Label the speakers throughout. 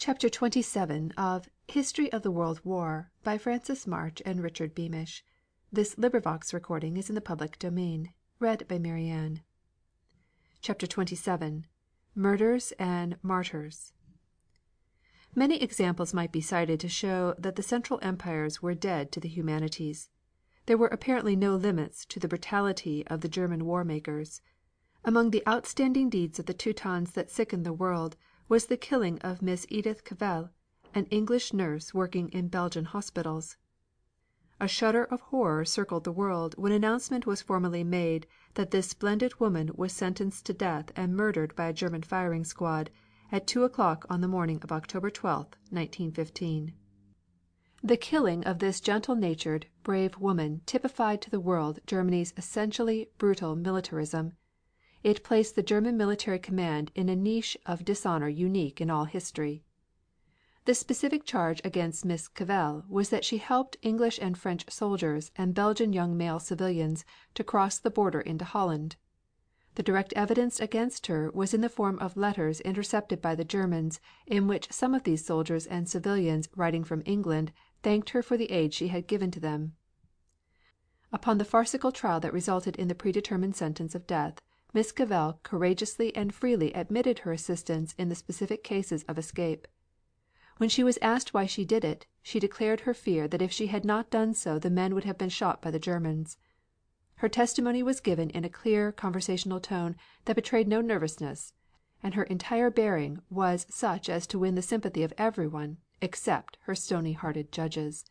Speaker 1: CHAPTER XXVII of History of the World War by Francis March and Richard Beamish. This recording is in the public domain. CHAPTER XXVII Murders and Martyrs. Many examples might be cited to show that the Central Empires were dead to the humanities. There were apparently no limits to the brutality of the German war makers. Among the outstanding deeds of the Teutons that sickened the world was the killing of Miss Edith Cavell, an English nurse working in Belgian hospitals. A shudder of horror circled the world when announcement was formally made that this splendid woman was sentenced to death and murdered by a German firing squad at 2 o'clock on the morning of October 12, 1915. The killing of this gentle natured, brave woman typified to the world Germany's essentially brutal militarism. It placed the German military command in a niche of dishonor unique in all history. The specific charge against Miss Cavell was that she helped English and French soldiers and Belgian young male civilians to cross the border into Holland. The direct evidence against her was in the form of letters intercepted by the Germans in which some of these soldiers and civilians writing from England thanked her for the aid she had given to them. Upon the farcical trial that resulted in the predetermined sentence of death, Miss Cavell courageously and freely admitted her assistance in the specific cases of escape. When she was asked why she did it, she declared her fear that if she had not done so the men would have been shot by the Germans. Her testimony was given in a clear conversational tone that betrayed no nervousness, and her entire bearing was such as to win the sympathy of everyone except her stony-hearted judges.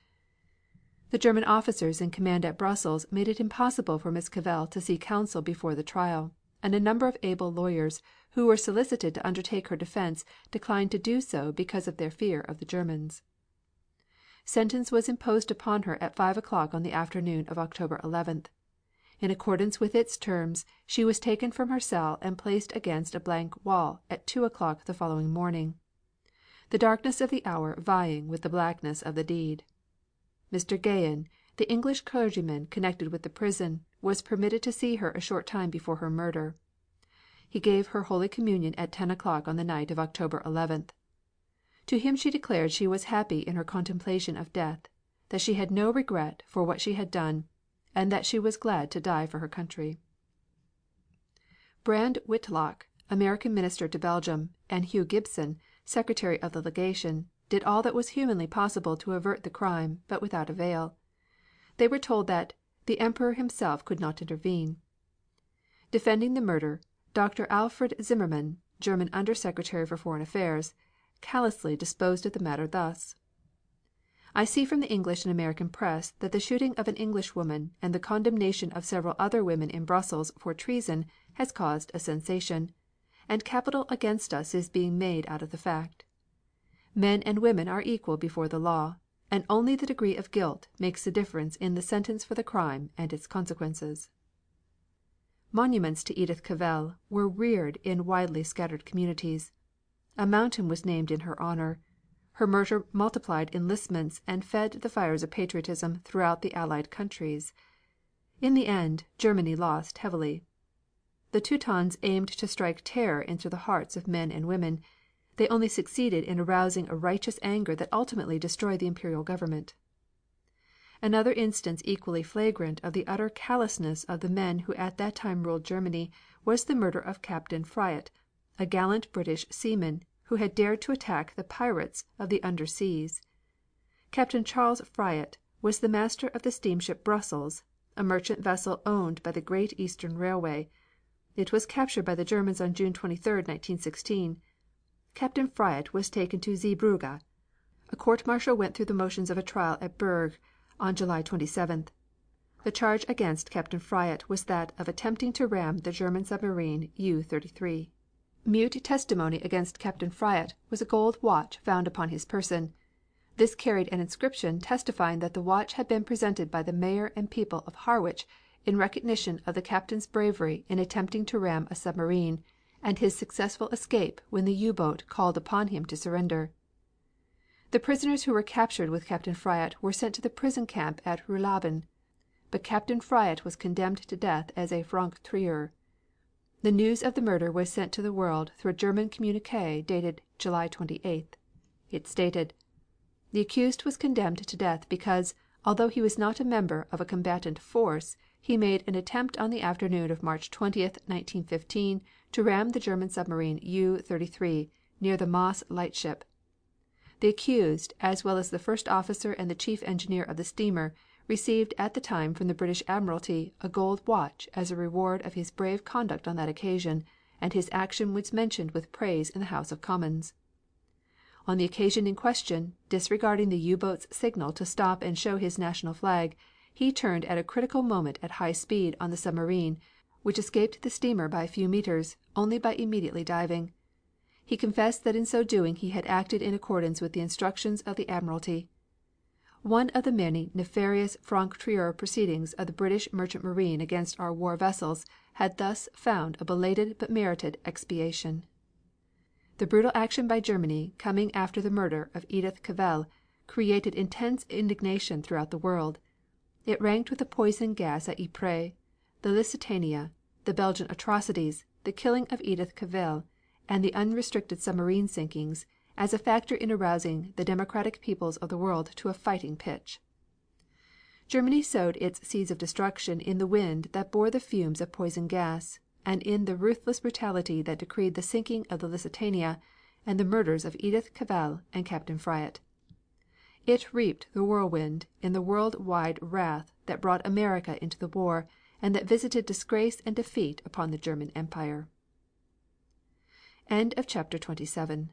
Speaker 1: The German officers in command at Brussels made it impossible for Miss Cavell to see counsel before the trial, and a number of able lawyers who were solicited to undertake her defense declined to do so because of their fear of the Germans. Sentence was imposed upon her at 5 o'clock on the afternoon of October 11th. In accordance with its terms, she was taken from her cell and placed against a blank wall at 2 o'clock the following morning, the darkness of the hour vying with the blackness of the deed. Mr. Gahan, the English clergyman connected with the prison, was permitted to see her a short time before her murder. He gave her Holy Communion at 10 o'clock on the night of October 11th. To him she declared she was happy in her contemplation of death, that she had no regret for what she had done, and that she was glad to die for her country. Brand Whitlock, American Minister to Belgium, and Hugh Gibson, Secretary of the Legation, did all that was humanly possible to avert the crime, but without avail. They were told that the Emperor himself could not intervene. Defending the murder, Dr. Alfred Zimmermann, German Under Secretary for Foreign Affairs, callously disposed of the matter thus: I see from the English and American press that the shooting of an Englishwoman and the condemnation of several other women in Brussels for treason has caused a sensation, and capital against us is being made out of the fact. Men and women are equal before the law, and only the degree of guilt makes the difference in the sentence for the crime and its consequences. Monuments to Edith Cavell were reared in widely scattered communities. A mountain was named in her honor. Her murder multiplied enlistments and fed the fires of patriotism throughout the Allied countries. In the end, Germany lost heavily. The Teutons aimed to strike terror into the hearts of men and women. They only succeeded in arousing a righteous anger that ultimately destroyed the imperial government. Another instance equally flagrant of the utter callousness of the men who at that time ruled Germany was the murder of Captain Fryatt, a gallant British seaman who had dared to attack the pirates of the underseas. Captain Charles Fryatt was the master of the steamship Brussels, a merchant vessel owned by the Great Eastern Railway. It was captured by the Germans on June 23, 1916. Captain Fryatt was taken to Zeebrugge. A court martial went through the motions of a trial at Berg on July 27th. The charge against Captain Fryatt was that of attempting to ram the German submarine U-33. Mute testimony against Captain Fryatt was a gold watch found upon his person. This carried an inscription testifying that the watch had been presented by the mayor and people of Harwich in recognition of the captain's bravery in attempting to ram a submarine, and his successful escape when the U-boat called upon him to surrender. The prisoners who were captured with Captain Fryatt were sent to the prison camp at Ruhlaben, but Captain Fryatt was condemned to death as a franc tireur. The news of the murder was sent to the world through a German communiqué dated July 28th. It stated: The accused was condemned to death because, although he was not a member of a combatant force, he made an attempt on the afternoon of March 20, 1915, to ram the German submarine U-33 near the Maas lightship. The accused, as well as the first officer and the chief engineer of the steamer, received at the time from the British Admiralty a gold watch as a reward of his brave conduct on that occasion, and his action was mentioned with praise in the House of Commons. On the occasion in question, disregarding the U boat's signal to stop and show his national flag, he turned at a critical moment at high speed on the submarine, which escaped the steamer by a few meters only by immediately diving. He confessed that in so doing he had acted in accordance with the instructions of the Admiralty. One of the many nefarious franc tireur proceedings of the British merchant marine against our war vessels had thus found a belated but merited expiation. The brutal action by Germany coming after the murder of Edith Cavell created intense indignation throughout the world. It ranked with the poison gas at Ypres, the Lusitania, the Belgian atrocities, the killing of Edith Cavell, and the unrestricted submarine sinkings, as a factor in arousing the democratic peoples of the world to a fighting pitch. Germany sowed its seeds of destruction in the wind that bore the fumes of poison gas, and in the ruthless brutality that decreed the sinking of the Lusitania and the murders of Edith Cavell and Captain Fryatt. It reaped the whirlwind in the world-wide wrath that brought America into the war, and that visited disgrace and defeat upon the German Empire. End of chapter 27.